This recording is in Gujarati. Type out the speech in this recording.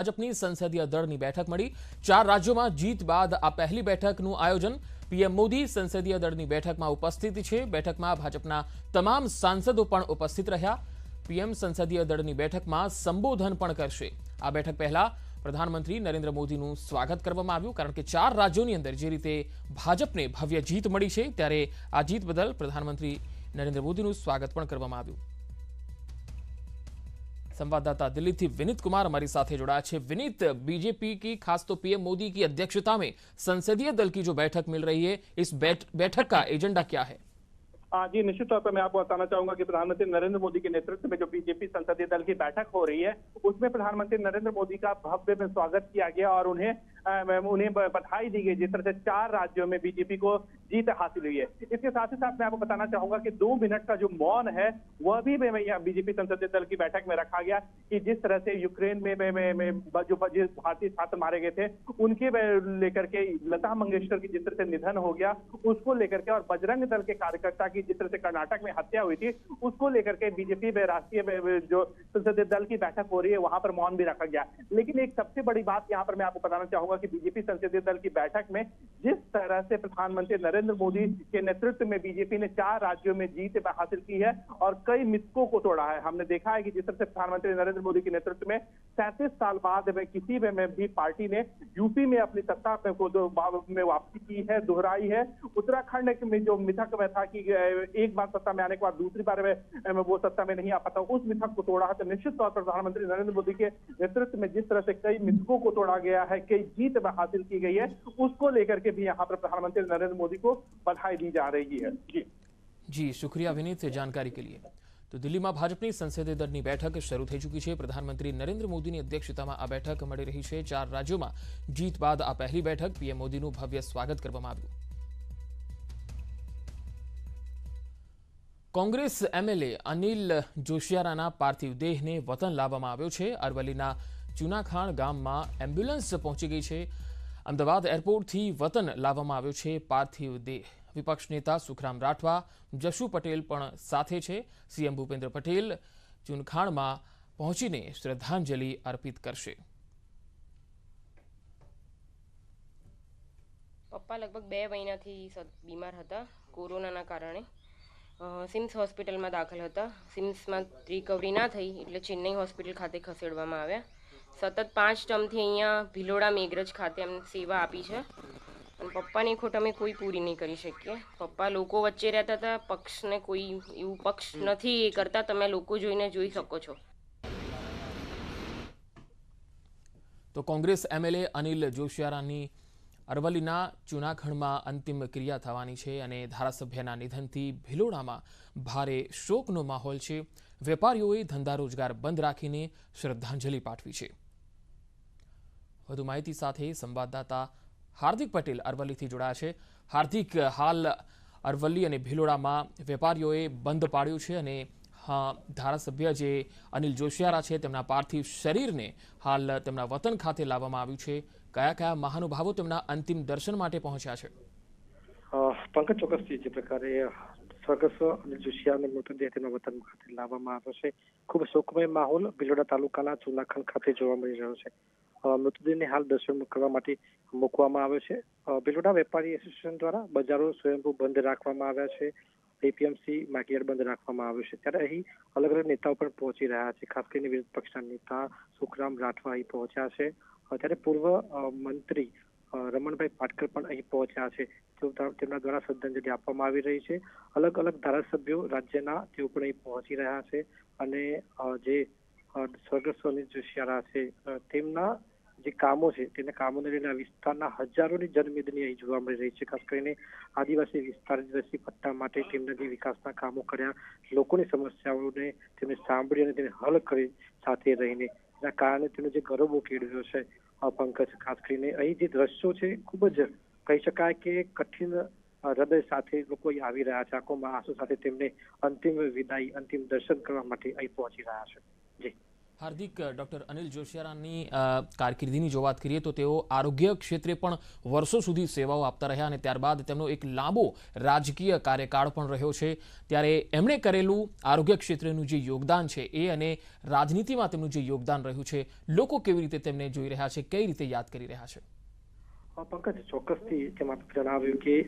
ભાજપની સંસદીય દળની બેઠક મળી। 4 રાજ્યોમાં જીત બાદ આ પહેલી બેઠકનું આયોજન। પીએમ મોદી સંસદીય દળની બેઠકમાં ઉપસ્થિત છે। બેઠકમાં ભાજપના તમામ સાંસદો પણ ઉપસ્થિત રહ્યા। પીએમ સંસદીય દળની બેઠકમાં સંબોધન પણ કરશે। આ બેઠક પહેલા પ્રધાનમંત્રી નરેન્દ્ર મોદીનું સ્વાગત કરવામાં આવ્યું, કારણ કે 4 રાજ્યોની અંદર જે રીતે ભાજપને ભવ્ય જીત મળી છે, ત્યારે આ જીત બદલ પ્રધાનમંત્રી નરેન્દ્ર મોદીનું સ્વાગત પણ કરવામાં આવ્યું। संवाददाता दिल्ली थी विनीत कुमार हमारी साथ जुड़ा है। विनीत, बीजेपी की खास तो पीएम मोदी की अध्यक्षता में संसदीय दल की जो बैठक मिल रही है, इस बैठक का एजेंडा क्या है? जी, निश्चित तौर पर मैं आपको बताना चाहूंगा कि प्रधानमंत्री नरेंद्र मोदी के नेतृत्व में जो बीजेपी संसदीय दल की बैठक हो रही है, उसमें प्रधानमंत्री नरेंद्र मोदी का भव्य में स्वागत किया गया और उन्हें बधाई दी गई, जिस तरह से 4 राज्यों में बीजेपी को जीत हासिल हुई है। इसके साथ ही साथ मैं आपको बताना चाहूंगा कि 2 मिनट का जो मौन है वह भी बीजेपी संसदीय दल की बैठक में रखा गया, कि जिस तरह से यूक्रेन में जो भारतीय छात्र मारे गए थे उनके लेकर के, लता मंगेशकर की जिस तरह से निधन हो गया उसको लेकर के, और बजरंग दल के कार्यकर्ता की जिस तरह से कर्नाटक में हत्या हुई थी उसको लेकर के बीजेपी में राष्ट्रीय जो संसदीय दल की बैठक हो रही है वहां पर मौन भी रखा गया। लेकिन एक सबसे बड़ी बात यहाँ पर मैं आपको बताना चाहूंगा कि बीजेपी संसदीय दल की बैठक में जिस तरह से प्रधानमंत्री नरेंद्र मोदी के नेतृत्व में बीजेपी ने 4 राज्यों में जीत हासिल की है और कई मिथकों को तोड़ा है। हमने देखा है कि जिस तरह से प्रधानमंत्री नरेंद्र मोदी के नेतृत्व में 37 साल बाद किसी में भी पार्टी ने यूपी में अपनी सत्ता में वापसी की है, दोहराई है। उत्तराखंड में जो मिथक में था कि एक बार सत्ता में आने के बाद दूसरी बार में वो सत्ता में नहीं आ पाता, उस मिथक को तोड़ा है। तो निश्चित तौर पर प्रधानमंत्री नरेंद्र मोदी के नेतृत्व में जिस तरह से कई मिथकों को तोड़ा गया है, कई जीत हासिल की गई है, उसको लेकर के भी यहाँ पर प्रधानमंत्री नरेंद्र मोदी को बधाई दी जा रही है। जी, शुक्रिया विनीत से जानकारी के लिए। तो दिल्ली में भाजपा संसदीय दल बैठक शुरू थी चुकी है। प्रधानमंत्री नरेंद्र मोदी की अध्यक्षता में आ बैठक मળી रही है। 4 राज्यों में जीत बाद आ पहली बैठक, पीएम मोदी भव्य स्वागत करवामां आव्युं। कांग्रेस एमएलए अनिल जोशियाराना पार्थिव देह ने वतन लाववामां आव्यो छे। अरवलीना चुनाखाण गाममां एम्ब्युलन्स पहोंची गई है। अमदावाद एरपोर्ट थी वतन लाववामां आव्यो छे पार्थिव देह। विपक्ष नेता सुखराम राठवा, जशु पटेल पण साथे छे। सीएम भूपेन्द्र पटेल चुनखाणमां पहोंचीने श्रद्धांजलि अर्पित करशे। पप्पा लगभग 2 महीनाथी बीमार हता, कोरोनाना कारणे सिम्स होस्पिટલમાં દાખલ હતા। સિમ્સમાં રિકવરી ના થઈ એટલે ચેન્નઈ હોસ્પિટલ ખાતે ખસેડવામાં આવ્યા। સતત 5 ટર્મથી અહીંયા ભિલોડા મેઘરજ ખાતે અમને સેવા આપી છે અને પપ્પાની ખોટ અમે કોઈ પૂરી નહીં કરી શકીએ। પપ્પા લોકો વચ્ચે રહેતા હતા, પક્ષને કોઈ એવું પક્ષ નથી એ કરતા, તમે લોકો જોઈને જોઈ શકો છો। તો કોંગ્રેસ એમએલએ અનિલ જોશિયારાની અરવલ્લીના ચુનાખણમાં અંતિમ ક્રિયા થવાની છે અને ધારાસભ્યના નિધનથી ભિલોડામાં ભારે શોકનો માહોલ છે। વેપારીઓએ ધંધા રોજગાર બંધ રાખીને શ્રદ્ધાંજલિ પાઠવી છે। વધુ માહિતી સાથે સંવાદદાતા હાર્દિક પટેલ અરવલ્લીથી જોડાયા છે। હાર્દિક, હાલ અરવલ્લી અને ભિલોડામાં વેપારીઓએ બંધ પાડ્યું છે અને ધારાસભ્ય જે અનિલ જોશિયારા છે તેમના પાર્થિવ શરીરને હાલ તેમના વતન ખાતે લાવવામાં આવ્યું છે। કયા કયા મહાનુભાવો તેમના અંતિમ દર્શન માટે પહોંચ્યા છે? પંકજ, ચોક્કસથી જે પ્રકારે સ્વર્ગસ્થ અનિલ જોશિયાનો મૃતદેહ તેમના વતન ખાતે લાવવામાં આવ્યો છે, ખૂબ શોકમય માહોલ ભિલોડા તાલુકાના ચુનાખણ ખાતે જોવા મળી રહ્યો છે। મૃતદેહને હાલ દર્શન કરવા માટે મૂકવામાં આવ્યો છે। ભિલોડા વેપારી એસોસિએશન દ્વારા બજારો સ્વયંભૂ બંધ રાખવામાં આવ્યા છે। એપીએમસી માર્કેટ બંધ રાખવામાં આવ્યું છે। ત્યારે અહીં અલગ અલગ નેતાઓ પણ પહોંચી રહ્યા છે। ખાસ કરીને વિરોધ પક્ષના નેતા સુખરામ રાઠવા અહીં પહોંચ્યા છે। ત્યારે પૂર્વ મંત્રી રમણભાઈ પાટકર પણ અહીં પહોંચ્યા છે। તેમના દ્વારા શ્રદ્ધાંજલિ આપવામાં આવી રહી છે। અલગ અલગ ધારાસભ્યો રાજ્યના તેઓ પણ અહીં પહોંચી રહ્યા છે અને જે સ્વર્ગસ્થ અનિલ જોશિયારા છે તેમના જે કામો છે તેના કામોને લઈને વિસ્તારના હજારોની જનમેદની અહીં જોવા મળી રહી છે। ખાસ કરીને આદિવાસી વિસ્તારવાસી પટ્ટા માટે તેમના જે વિકાસના કામો કર્યા, લોકોની સમસ્યાઓને તેમને સાંભળી અને તેને હલ કરી સાથે રહીને, એના કારણે તેનો જે ગૌરવ કેળવ્યો છે પંકજ, ખાસ કરીને અહીં જે દ્રશ્યો છે ખૂબ જ કહી શકાય કે કઠિન હૃદય સાથે લોકો અહીં આવી રહ્યા છે। આંખોમાં આંસુ સાથે તેમને અંતિમ વિદાય, અંતિમ દર્શન કરવા માટે અહીં પહોંચી રહ્યા છે। જી હાર્દિક, ડોક્ટર અનિલ જોશિયારાની કારકિર્દીની જો વાત કરીએ તો તેઓ આરોગ્ય ક્ષેત્રે પણ વર્ષો સુધી સેવાઓ આપતા રહ્યા અને ત્યારબાદ તેમનો એક લાંબો રાજકીય કાર્યકાળ પણ રહ્યો છે. ત્યારે એમણે કરેલું આરોગ્ય ક્ષેત્રનું જે યોગદાન છે એ અને રાજનીતિમાં તેમનું જે યોગદાન રહ્યું છે, લોકો કેવી રીતે તેમને જોઈ રહ્યા છે, કઈ રીતે યાદ કરી રહ્યા છે? પંકજ, ચોક્કસથી જેમ આપણે જણાવ્યું કે